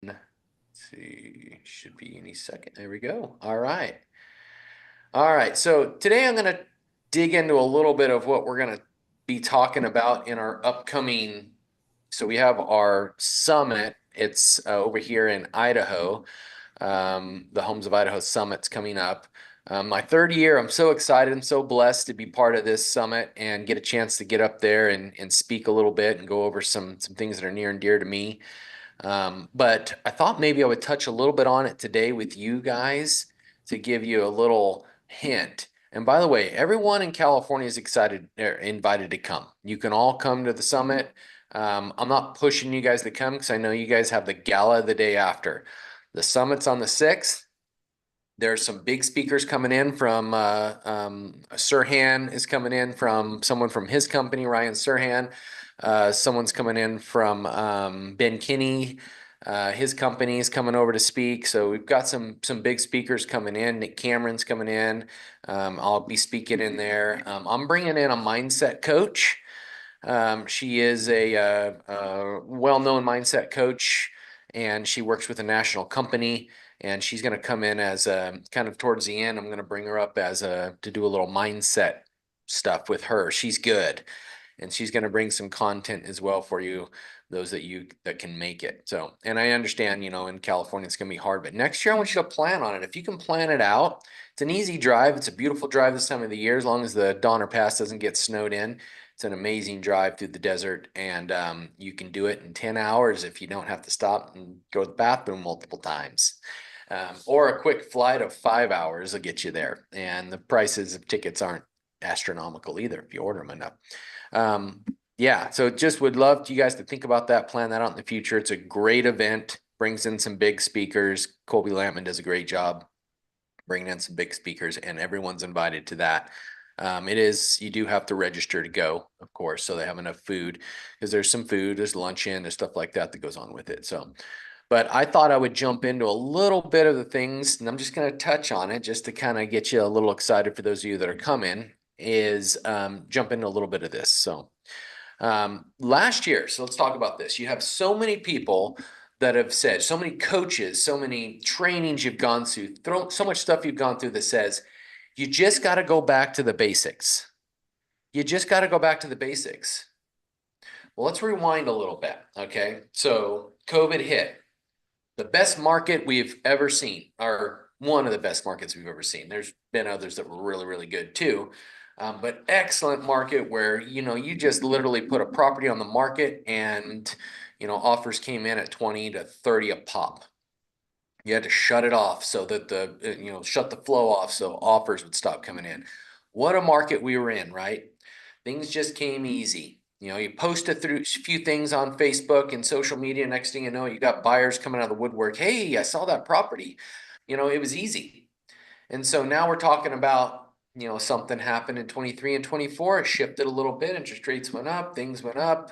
Let's see, should be any second. There we go. All right. All right. So today I'm going to dig into a little bit of what we're going to be talking about in our upcoming. So we have our summit. It's over here in Idaho. The Homes of Idaho Summit's coming up. My third year, I'm so excited. I'm so blessed to be part of this summit and get a chance to get up there and speak a little bit and go over some things that are near and dear to me. But I thought maybe I would touch a little bit on it today with you guys to give you a little hint. And by the way, everyone in California is excited, invited to come. You can all come to the summit. I'm not pushing you guys to come because I know you guys have the gala the day after. The summit's on the 6th. There's some big speakers coming in from Sirhan is coming in from someone from his company, Ryan Sirhan. Someone's coming in from Ben Kinney. His company is coming over to speak. So we've got some big speakers coming in. Nick Cameron's coming in. I'll be speaking in there. I'm bringing in a mindset coach. She is a well-known mindset coach, and she works with a national company. And she's going to come in as kind of towards the end. I'm going to bring her up as to do a little mindset stuff with her. She's good, and she's going to bring some content as well for you, those that can make it. So, and I understand, in California it's going to be hard, but next year I want you to plan on it. If you can plan it out, it's an easy drive. It's a beautiful drive this time of the year, as long as the Donner Pass doesn't get snowed in. It's an amazing drive through the desert, and you can do it in 10 hours if you don't have to stop and go to the bathroom multiple times. Or a quick flight of 5 hours will get you there. And the prices of tickets aren't astronomical either if you order them enough. Yeah, so just would love you guys to think about that, plan that out in the future. It's a great event, brings in some big speakers. Colby Lampman does a great job bringing in some big speakers, and everyone's invited to that. You do have to register to go, of course, so they have enough food, because there's some food, there's luncheon, there's stuff like that that goes on with it. So, but I thought I would jump into a little bit of the things, and I'm just going to touch on it just to kind of get you a little excited for those of you that are coming, is jump into a little bit of this. So last year, so let's talk about this. You have so many people that have said, so many coaches, so many trainings you've gone through, so much stuff you've gone through that says, you just got to go back to the basics. You just got to go back to the basics. Well, let's rewind a little bit. Okay. So COVID hit. The best market we've ever seen, or one of the best markets we've ever seen. There's been others that were really, really good too. But excellent market where, you just literally put a property on the market and, offers came in at 20 to 30 a pop. You had to shut it off so that shut the flow off so offers would stop coming in. What a market we were in, right? Things just came easy. You post a few things on Facebook and social media. Next thing you know, you got buyers coming out of the woodwork. Hey, I saw that property. It was easy. And so now we're talking about, something happened in 23 and 24. It shifted a little bit. Interest rates went up, things went up.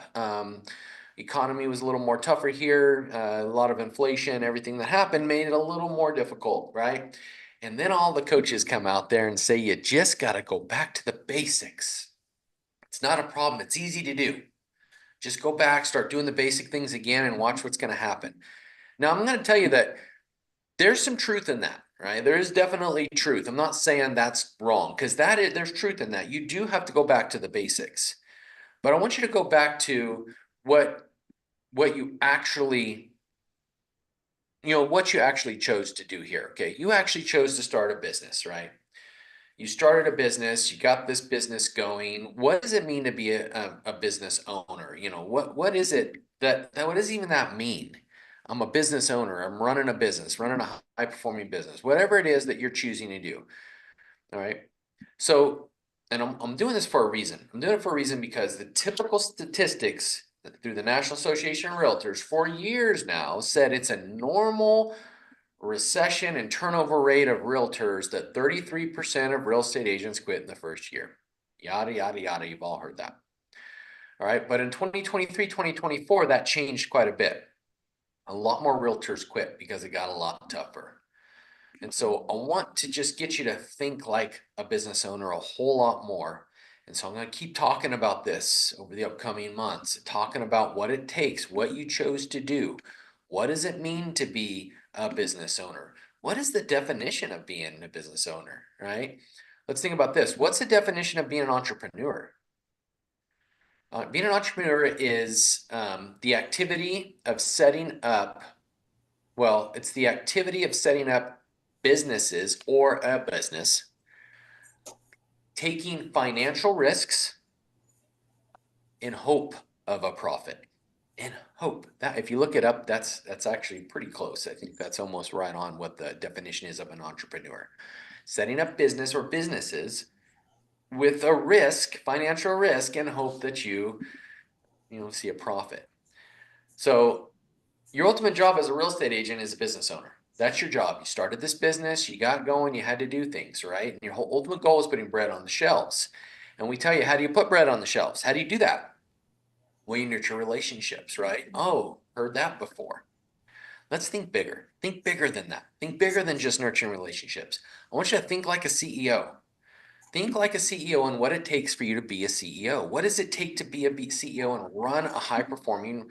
Economy was a little more tougher here. A lot of inflation, everything that happened made it a little more difficult, right? And then all the coaches come out there and say, you just got to go back to the basics. It's not a problem. It's easy to do. Just go back, start doing the basic things again, and watch what's going to happen. Now, I'm going to tell you that there's some truth in that, right? There is definitely truth. I'm not saying that's wrong, because there's truth in that. You do have to go back to the basics. But I want you to go back to what you actually, what you actually chose to do here. Okay. You actually chose to start a business, right? You started a business, you got this business going. What does it mean to be a business owner? What is it what does even that mean? I'm a business owner. I'm running a business, running a high performing business, whatever it is that you're choosing to do. All right. So, and I'm doing this for a reason. I'm doing it for a reason because the typical statistics through the National Association of Realtors for years now said it's a normal recession and turnover rate of realtors that 33% of real estate agents quit in the first year. Yada, yada, yada. You've all heard that. All right. But in 2023, 2024, that changed quite a bit. A lot more realtors quit because it got a lot tougher. And so I want to just get you to think like a business owner a whole lot more. And so I'm going to keep talking about this over the upcoming months, talking about what it takes, what you chose to do, What does it mean to be a business owner? What is the definition of being a business owner, right? Let's think about this. What's the definition of being an entrepreneur? Being an entrepreneur is the activity of setting up, well, it's the activity of setting up businesses or a business, taking financial risks in hope of a profit. In hope. That if you look it up, that's actually pretty close. I think that's almost right on what the definition is of an entrepreneur. Setting up business or businesses with a risk, financial risk, and hope that you see a profit. So your ultimate job as a real estate agent is a business owner. That's your job. You started this business, you got going, you had to do things, right? And your whole ultimate goal is putting bread on the shelves. And we tell you, how do you put bread on the shelves? How do you do that? Well, you nurture relationships, right? Oh, heard that before. Let's think bigger. Think bigger than that. Think bigger than just nurturing relationships. I want you to think like a CEO. Think like a CEO and what it takes for you to be a CEO. What does it take to be a CEO and run a high-performing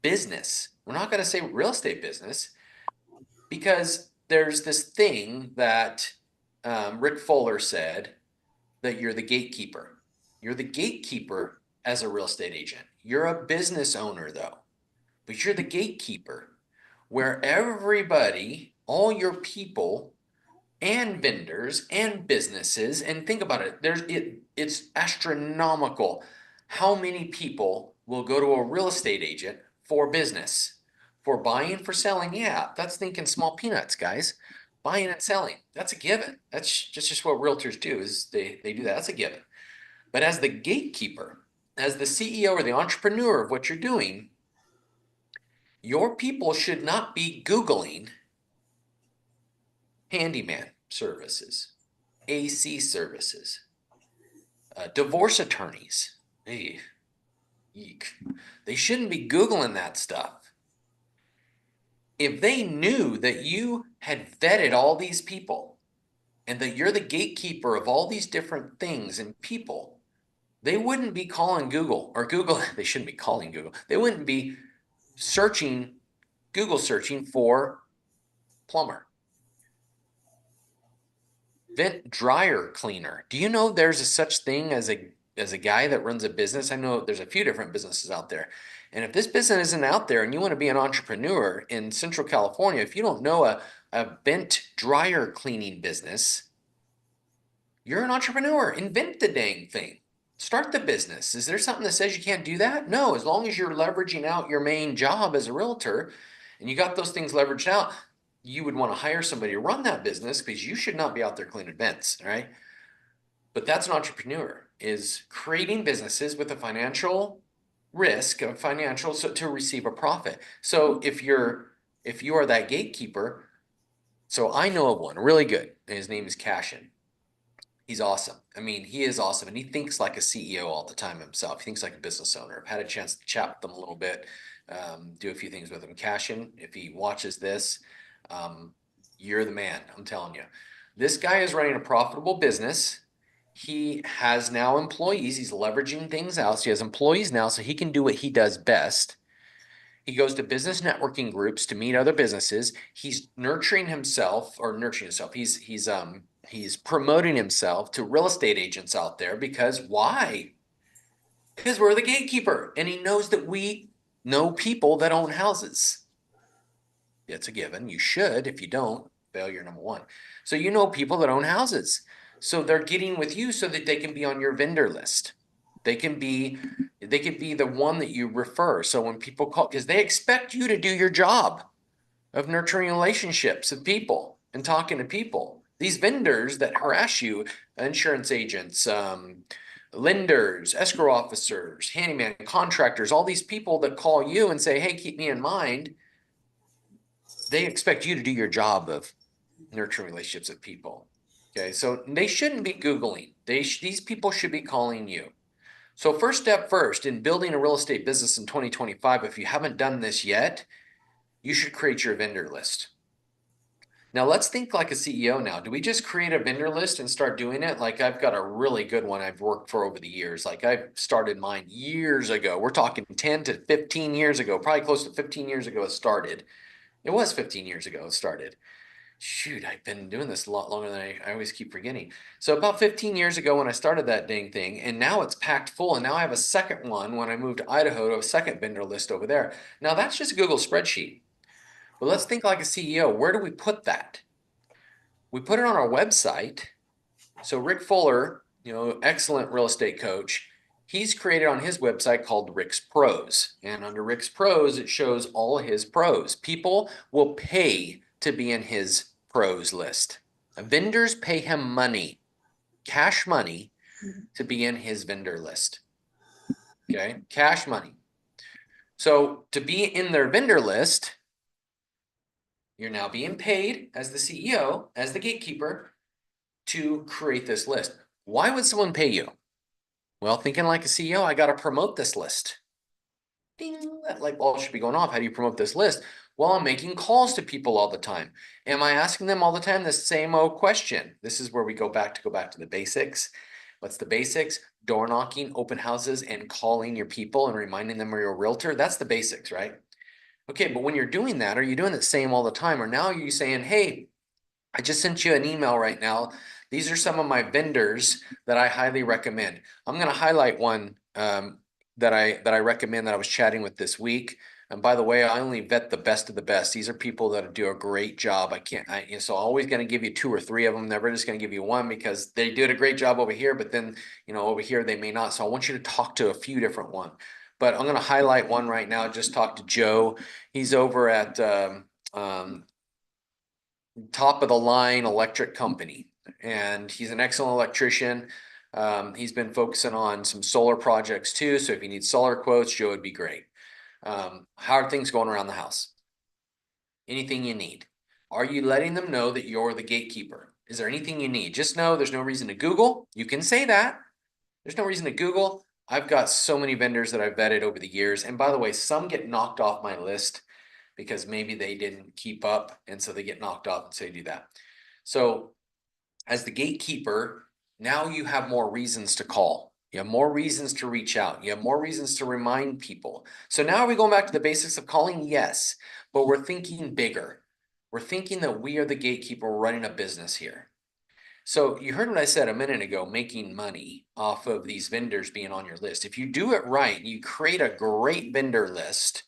business? We're not going to say real estate business because there's this thing that Rick Fuller said, that you're the gatekeeper. You're the gatekeeper as a real estate agent. You're a business owner, though, but you're the gatekeeper where everybody, all your people and vendors and businesses, and think about it, it's astronomical how many people will go to a real estate agent for business, for buying, for selling. Yeah, that's thinking small peanuts, guys. Buying and selling, that's a given. That's just what realtors do, is they do that. That's a given. But as the gatekeeper, as the CEO or the entrepreneur of what you're doing, your people should not be Googling handyman services, AC services, divorce attorneys. Hey, eek. They shouldn't be Googling that stuff. If they knew that you had vetted all these people and that you're the gatekeeper of all these different things and people, they wouldn't be calling Google, or Google, they shouldn't be calling Google. They wouldn't be Google searching for plumber, vent dryer cleaner. Do you know there's a such thing as a guy that runs a business? I know there's a few different businesses out there. And if this business isn't out there and you want to be an entrepreneur in Central California, if you don't know a vent dryer cleaning business, you're an entrepreneur. Invent the dang thing. Start the business. Is there something that says you can't do that? No, as long as you're leveraging out your main job as a realtor and you got those things leveraged out, you would want to hire somebody to run that business because you should not be out there cleaning vents, right? But that's an entrepreneur, is creating businesses with a financial risk of financial so to receive a profit. So if you are that gatekeeper, so I know of one really good, and his name is Cashin. He's awesome. I mean, he is awesome, and he thinks like a CEO all the time himself. He thinks like a business owner. I've had a chance to chat with him a little bit, do a few things with him. Cashin, if he watches this, you're the man, I'm telling you. This guy is running a profitable business. He has now employees. He's leveraging things out. So he has employees now, so he can do what he does best. He goes to business networking groups to meet other businesses. He's nurturing himself, or nurturing himself. He's promoting himself to real estate agents out there because why? Because we're the gatekeeper, and he knows that we know people that own houses. It's a given. You should. If you don't, failure number one. So you know people that own houses. So they're getting with you so that they can be on your vendor list. They can be the one that you refer. So when people call, because they expect you to do your job of nurturing relationships with people and talking to people. These vendors that harass you, insurance agents, lenders, escrow officers, handyman, contractors, all these people that call you and say, hey, keep me in mind, they expect you to do your job of nurturing relationships with people. Okay, so they shouldn't be Googling. These people should be calling you. So first step first in building a real estate business in 2025, if you haven't done this yet, you should create your vendor list. Now let's think like a CEO now. Do we just create a vendor list and start doing it? Like I've got a really good one I've worked for over the years. Like I've started mine years ago. We're talking 10 to 15 years ago, probably close to 15 years ago it started. It was 15 years ago it started. Shoot, I've been doing this a lot longer than I always keep forgetting. So about 15 years ago when I started that dang thing, and now it's packed full. And now I have a second one when I moved to Idaho to a second vendor list over there. Now that's just a Google spreadsheet. But let's think like a CEO. Where do we put that? We put it on our website. So Rick Fuller, excellent real estate coach, he's created on his website called Rick's Pros. And under Rick's Pros, it shows all his pros. People will pay to be in his pros list. Vendors pay him money, cash money, to be in his vendor list. Okay, cash money. So to be in their vendor list, you're now being paid as the CEO, as the gatekeeper, to create this list. Why would someone pay you? Well, thinking like a CEO, I got to promote this list. Ding, that light bulb should be going off. How do you promote this list? Well, I'm making calls to people all the time. Am I asking them all the time the same old question? This is where we go back to the basics. What's the basics? Door knocking, open houses, and calling your people and reminding them you're a realtor. That's the basics, right? Okay, but when you're doing that, are you doing the same all the time? Or now are you saying, hey, I just sent you an email right now. These are some of my vendors that I highly recommend. I'm going to highlight one that I recommend that I was chatting with this week. And by the way, I only vet the best of the best. These are people that do a great job. So I'm always going to give you two or three of them. Never just going to give you one because they did a great job over here, but then, over here they may not. So I want you to talk to a few different ones. But I'm going to highlight one right now. Just talk to Joe. He's over at top of the line electric company, and he's an excellent electrician. He's been focusing on some solar projects too. So if you need solar quotes, Joe would be great. How are things going around the house? Anything you need? Are you letting them know that you're the gatekeeper? Is there anything you need? Just know there's no reason to Google. You can say that. There's no reason to Google. I've got so many vendors that I've vetted over the years. And by the way, some get knocked off my list because maybe they didn't keep up. And so they get knocked off and say, do that. So as the gatekeeper, now you have more reasons to call. You have more reasons to reach out. You have more reasons to remind people. So now are we going back to the basics of calling? Yes, but we're thinking bigger. We're thinking that we are the gatekeeper running a business here. So you heard what I said a minute ago, making money off of these vendors being on your list. If you do it right, you create a great vendor list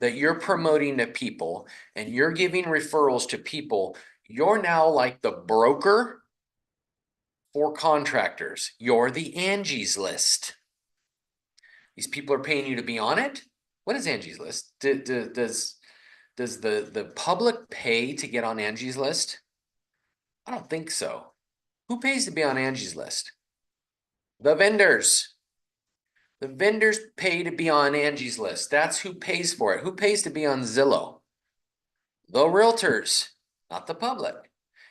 that you're promoting to people and you're giving referrals to people, you're now like the broker for contractors. You're the Angie's List. These people are paying you to be on it. What is Angie's List? Does the public pay to get on Angie's List? I don't think so. Who pays to be on Angie's List? The vendors. The vendors pay to be on Angie's List. That's who pays for it. Who pays to be on Zillow? The realtors, not the public.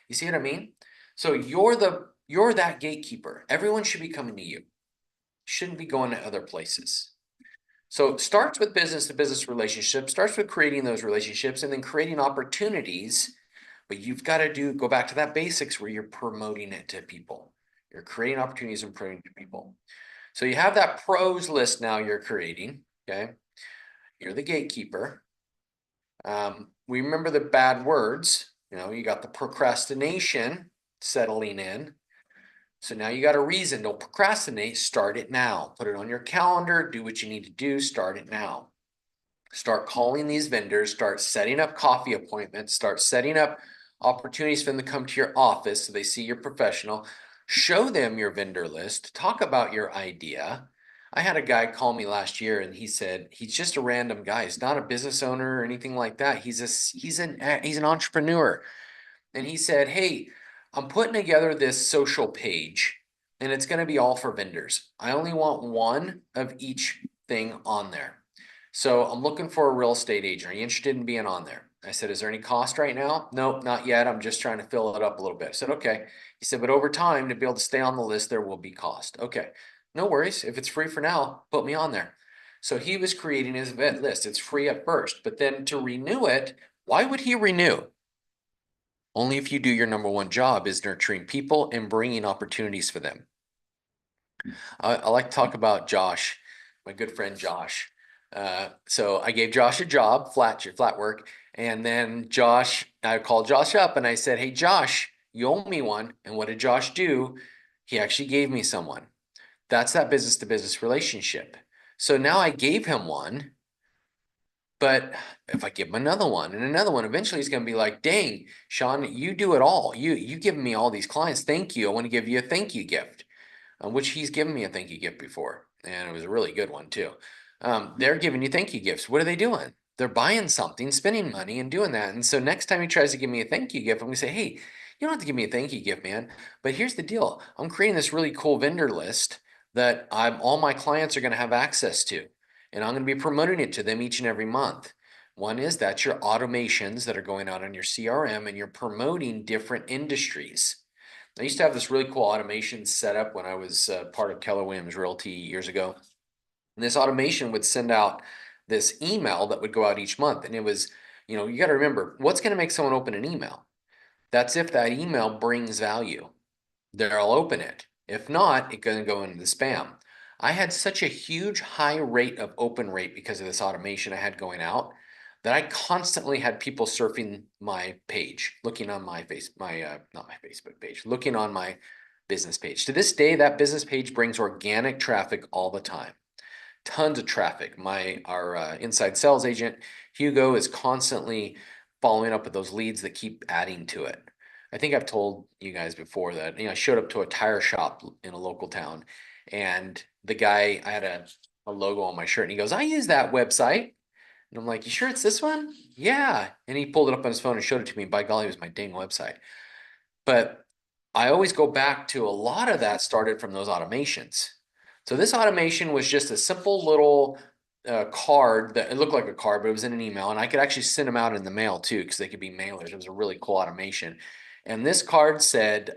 You see what I mean? So you're that gatekeeper. Everyone should be coming to you. Shouldn't be going to other places. So it starts with business to business relationships, starts with creating those relationships and then creating opportunities. But you've got to go back to that basics where you're promoting it to people. You're creating opportunities and promoting to people. So you have that pros list now you're creating, okay? You're the gatekeeper. We remember the bad words. You got the procrastination settling in. So now you got a reason. Don't procrastinate. Start it now. Put it on your calendar. Do what you need to do. Start it now. Start calling these vendors. Start setting up coffee appointments. Start setting up opportunities for them to come to your office so they see you're professional. Show them your vendor list. Talk about your idea. I had a guy call me last year and he said he's just a random guy. He's not a business owner or anything like that. He's an entrepreneur. And he said, hey, I'm putting together this social page and it's going to be all for vendors. I only want one of each thing on there. So I'm looking for a real estate agent. Are you interested in being on there? I said, is there any cost right now? Nope, not yet. I'm just trying to fill it up a little bit. I said, okay. He said, but over time, to be able to stay on the list, there will be cost. Okay, no worries. If it's free for now, put me on there. So he was creating his event list. It's free at first, but then to renew it, why would he renew? Only if you do your number one job is nurturing people and bringing opportunities for them. I like to talk about Josh, my good friend Josh. So I gave Josh a job, flat work, and then I called Josh up and I said, "Hey Josh, you owe me one." And what did Josh do? He actually gave me someone. That's that business to business relationship. So now I gave him one, but if I give him another one and another one, eventually he's going to be like, "Dang, Sean, you do it all. You give me all these clients. Thank you. I want to give you a thank you gift." Which he's given me a thank you gift before, and it was a really good one too. They're giving you thank you gifts. What are they doing? They're buying something, spending money, and doing that. And so next time he tries to give me a thank you gift, I'm gonna say, "Hey, you don't have to give me a thank you gift, man. But here's the deal: I'm creating this really cool vendor list that all my clients are gonna have access to, and I'm gonna be promoting it to them each and every month." One is that's your automations that are going out on your CRM, and you're promoting different industries. I used to have this really cool automation set up when I was part of Keller Williams Realty years ago. And this automation would send out this email that would go out each month. And it was, you got to remember what's going to make someone open an email? That's if that email brings value. They'll open it. If not, it's going to go into the spam. I had such a huge high rate of open rate because of this automation I had going out that I constantly had people surfing my page, looking on not my Facebook page, looking on my business page. To this day, that business page brings organic traffic all the time. Tons of traffic. Our inside sales agent, Hugo, is constantly following up with those leads that keep adding to it. I think I've told you guys before that, I showed up to a tire shop in a local town, and the guy, I had a logo on my shirt, and he goes, "I use that website." And I'm like, "You sure it's this one?" "Yeah." And he pulled it up on his phone and showed it to me. By golly, it was my dang website. But I always go back to a lot of that started from those automations. So this automation was just a simple little card that it looked like a card, but it was in an email, and I could actually send them out in the mail too because they could be mailers. It was a really cool automation. And this card said,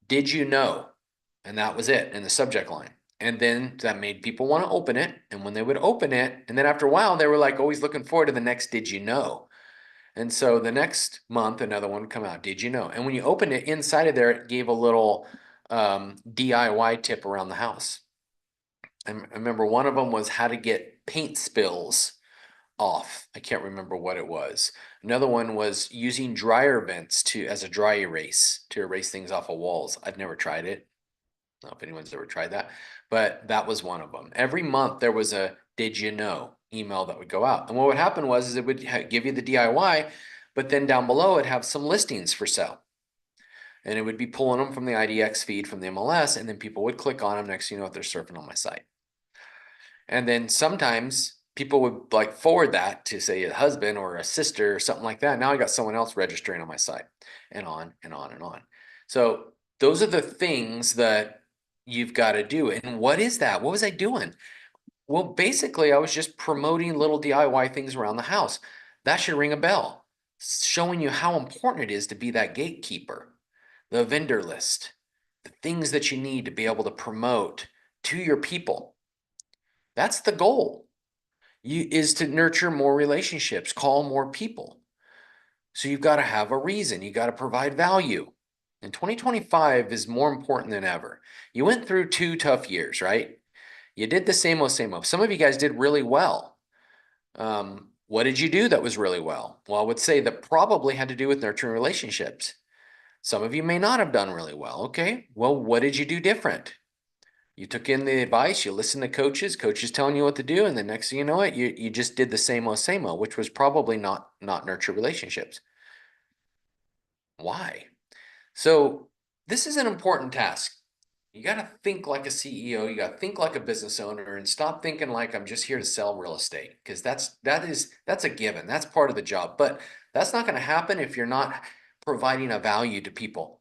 "Did you know?" And that was it in the subject line. And then that made people want to open it. And when they would open it, and then after a while, they were like always looking forward to the next "Did you know?" And so the next month, another one would come out. "Did you know?" And when you opened it, inside of there, it gave a little DIY tip around the house. I remember one of them was how to get paint spills off. I can't remember what it was. Another one was using dryer vents as a dry erase to erase things off of walls. I've never tried it. I don't know if anyone's ever tried that, but that was one of them. Every month there was a "Did you know?" email that would go out. And what would happen was it would give you the DIY, but then down below it'd have some listings for sale. And it would be pulling them from the IDX feed from the MLS, and then people would click on them. Next thing you know, they're surfing on my site. And then sometimes people would like forward that to say a husband or a sister or something like that. Now I got someone else registering on my site, and on and on and on. So those are the things that you've got to do. And what is that? What was I doing? Well, basically, I was just promoting little DIY things around the house. That should ring a bell, showing you how important it is to be that gatekeeper, the vendor list, the things that you need to be able to promote to your people. That's the goal. Is to nurture more relationships, call more people. So you've got to have a reason. You got to provide value. And 2025 is more important than ever. You went through 2 tough years, right? You did the same old, same old. Some of you guys did really well. What did you do that was really well? Well, I would say that probably had to do with nurturing relationships. Some of you may not have done really well. Okay, well, what did you do different? You took in the advice, you listened to coaches telling you what to do, and the next thing you know it, you just did the same old, which was probably not nurture relationships. Why? So this is an important task. You got to think like a CEO, you got to think like a business owner, and stop thinking like I'm just here to sell real estate, because that's a given. That's part of the job. But that's not going to happen if you're not providing a value to people.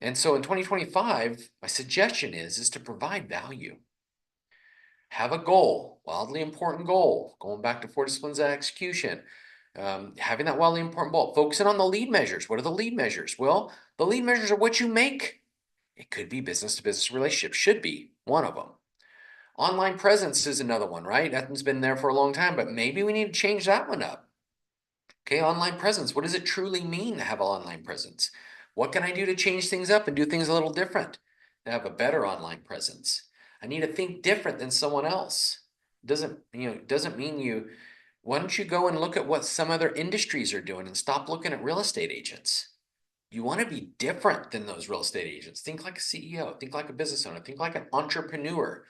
And so in 2025, my suggestion is to provide value. Have a goal, wildly important goal, going back to 4 disciplines of execution. Having that wildly important goal, focusing on the lead measures. What are the lead measures? Well, the lead measures are what you make. It could be business to business relationships, should be one of them. Online presence is another one, right? That's been there for a long time, but maybe we need to change that one up. Okay, online presence. What does it truly mean to have an online presence? What can I do to change things up and do things a little different to have a better online presence? I need to think different than someone else. Doesn't mean you, why don't you go and look at what some other industries are doing and stop looking at real estate agents? You want to be different than those real estate agents. Think like a CEO, think like a business owner, think like an entrepreneur,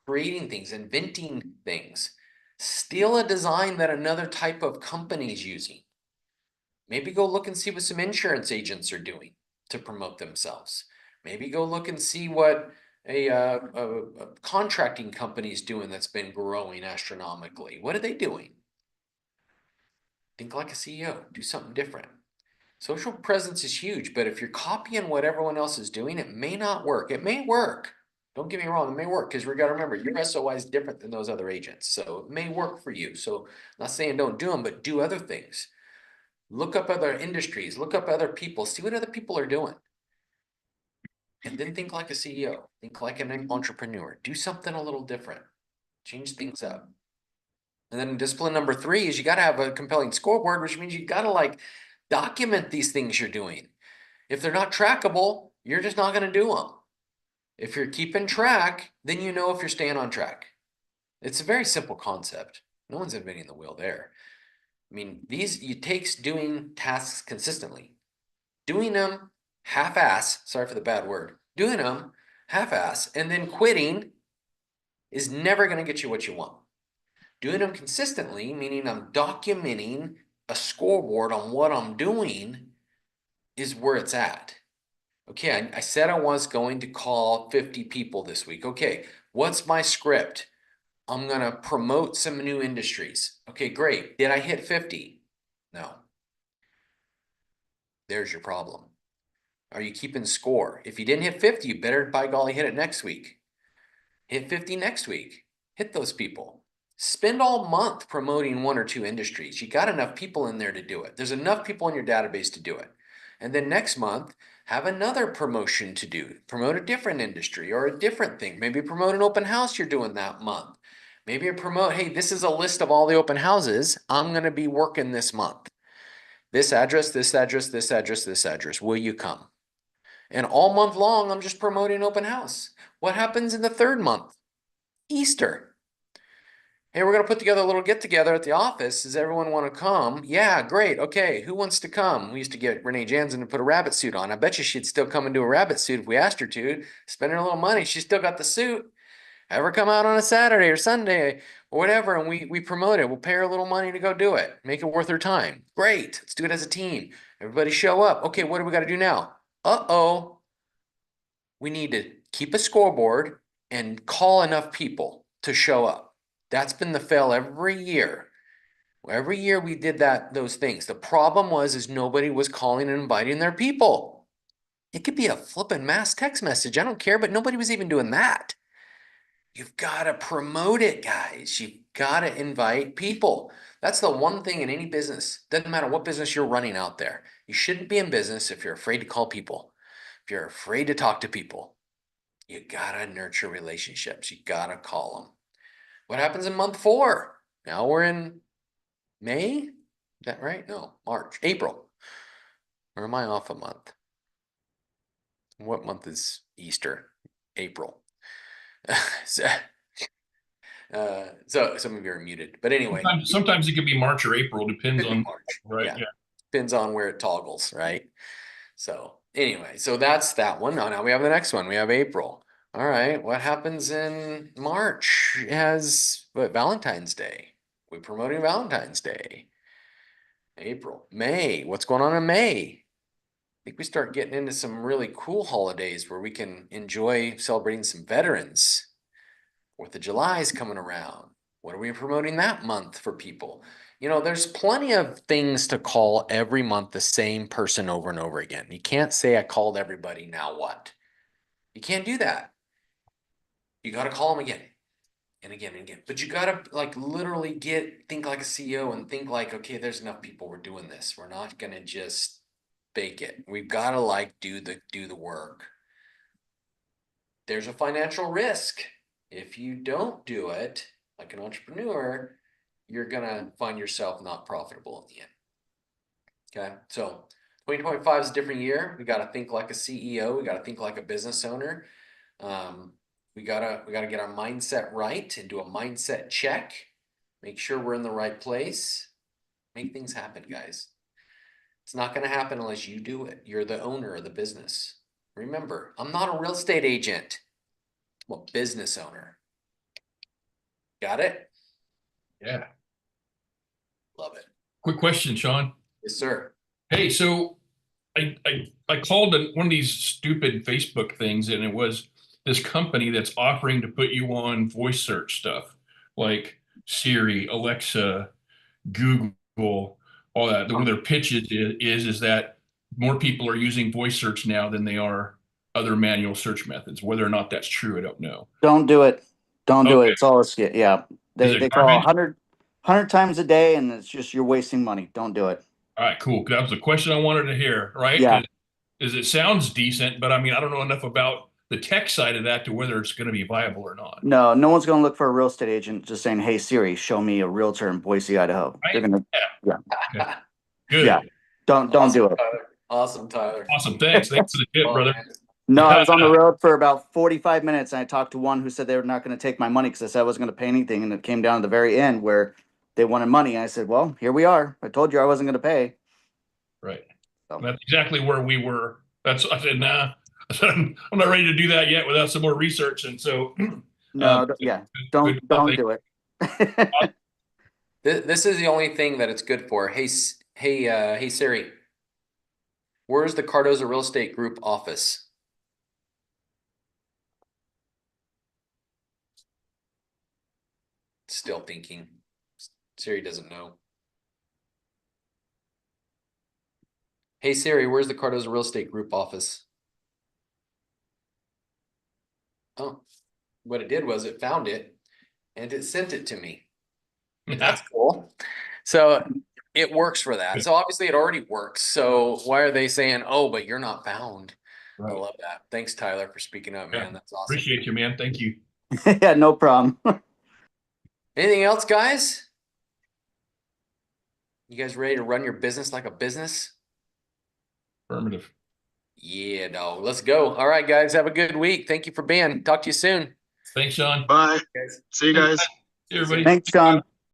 creating things, inventing things. Steal a design that another type of company is using. Maybe go look and see what some insurance agents are doing to promote themselves. Maybe go look and see what a contracting company is doing that's been growing astronomically. What are they doing? Think like a CEO, do something different. Social presence is huge, but if you're copying what everyone else is doing, it may not work. It may work. Don't get me wrong, it may work because we got to remember your SOI is different than those other agents. So it may work for you. So I'm not saying don't do them, but do other things. Look up other industries, look up other people, see what other people are doing. And then think like a CEO, think like an entrepreneur, do something a little different, change things up. And then discipline number 3 is you got to have a compelling scoreboard, which means you got to like document these things you're doing. If they're not trackable, you're just not going to do them. If you're keeping track, then you know if you're staying on track. It's a very simple concept. No one's inventing the wheel there. I mean, it takes doing tasks consistently. Doing them half-ass, sorry for the bad word, doing them half-ass and then quitting is never going to get you what you want. Doing them consistently, meaning I'm documenting a scoreboard on what I'm doing, is where it's at. Okay, I said I was going to call 50 people this week. Okay, what's my script? I'm going to promote some new industries. Okay, great. Did I hit 50? No. There's your problem. Are you keeping score? If you didn't hit 50, you better, by golly, hit it next week. Hit 50 next week. Hit those people. Spend all month promoting 1 or 2 industries. You got enough people in there to do it. There's enough people in your database to do it. And then next month, have another promotion to do. Promote a different industry or a different thing. Maybe promote an open house you're doing that month. Maybe you promote, hey, this is a list of all the open houses I'm going to be working this month. This address, this address, this address, this address. Will you come? And all month long, I'm just promoting open house. What happens in the 3rd month? Easter. Hey, we're going to put together a little get together at the office. Does everyone want to come? Yeah, great. Okay, who wants to come? We used to get Renee Jansen to put a rabbit suit on. I bet you she'd still come into a rabbit suit if we asked her to. Spend her a little money. She still got the suit. Have her come out on a Saturday or Sunday or whatever, and we promote it. We'll pay her a little money to go do it. Make it worth her time. Great. Let's do it as a team. Everybody show up. Okay, what do we got to do now? Uh-oh. We need to keep a scoreboard and call enough people to show up. That's been the fail every year. Every year we did those things. The problem is nobody was calling and inviting their people. It could be a flippin' mass text message. I don't care, but nobody was even doing that. You've got to promote it, guys. You've got to invite people. That's the one thing in any business. Doesn't matter what business you're running out there. You shouldn't be in business if you're afraid to call people. If you're afraid to talk to people. You gotta nurture relationships. You gotta call them. What happens in month 4? Now we're in May? Is that right? No, March, April. Or am I off a month? What month is Easter? April. so, so some of you are muted. But anyway, sometimes it can be March or April, depends could be on, March. right? Yeah. Yeah. Depends on where it toggles, right? So anyway, so that's that one. Now we have the next one. We have April. All right, what happens in March? It has what, Valentine's Day. We're promoting Valentine's Day. April, May. What's going on in May? I think we start getting into some really cool holidays where we can enjoy celebrating some veterans. 4th of July is coming around. What are we promoting that month for people? There's plenty of things to call every month the same person over and over again. You can't say I called everybody, now what? You can't do that. You got to call them again and again and again. But you got to like literally think like a CEO and think like, okay, there's enough people. We're doing this. We're not going to just fake it. We've got to like do the work. There's a financial risk. If you don't do it like an entrepreneur, you're gonna find yourself not profitable in the end. Okay, so 2025 is a different year. We got to think like a CEO. We got to think like a business owner. We gotta get our mindset right and do a mindset check. Make sure we're in the right place. Make things happen, guys. It's not going to happen unless you do it. You're the owner of the business. Remember, I'm not a real estate agent. I'm a business owner. Got it? Yeah. Love it. Quick question, Sean. Yes, sir. Hey, so I called one of these stupid Facebook things, and it was this company that's offering to put you on voice search stuff like Siri, Alexa, Google, all that. One of their pitches is that more people are using voice search now than they are other manual search methods. Whether or not that's true, I don't know. Don't do it. Don't do it. Okay. It's all a skit. Yeah. Is They it call garbage? 100 times a day, and it's just you're wasting money. Don't do it. All right, cool. That was the question I wanted to hear, right? Yeah. Is it sounds decent, but I mean, I don't know enough about the tech side of that to whether it's going to be viable or not. No one's going to look for a real estate agent just saying, "Hey Siri, show me a realtor in Boise, Idaho." They're Right? going to, Yeah. yeah, Okay. Good. yeah. Don't Awesome, do it. Tyler. Awesome, Tyler. Awesome. Thanks. Thanks for the tip, Oh, brother. man. No, I was on the road for about 45 minutes, and I talked to one who said they were not going to take my money because I said I wasn't going to pay anything, and it came down to the very end where they wanted money. And I said, "Well, here we are. I told you I wasn't going to pay." Right. So. That's exactly where we were. I said, nah. I said, I'm not ready to do that yet without some more research. And so, No, yeah, don't do it. This is the only thing that it's good for. Hey Siri, where's the Cardozo Real Estate Group office? Still thinking. Siri doesn't know. Hey Siri, where's the Cardozo Real Estate Group office? Oh, what it did was it found it and it sent it to me. That's cool. So it works for that. So obviously it already works. So why are they saying, oh, but you're not found? right. I love that. Thanks, Tyler, for speaking up, man. Yeah. That's awesome. Appreciate you, man. Thank you. Yeah, no problem. Anything else, guys? You guys ready to run your business like a business? Affirmative. Yeah, dog. Let's go. All right, guys. Have a good week. Thank you for being. Talk to you soon. Thanks, Sean. Bye. Guys. See you guys. See you, everybody. Thanks, John.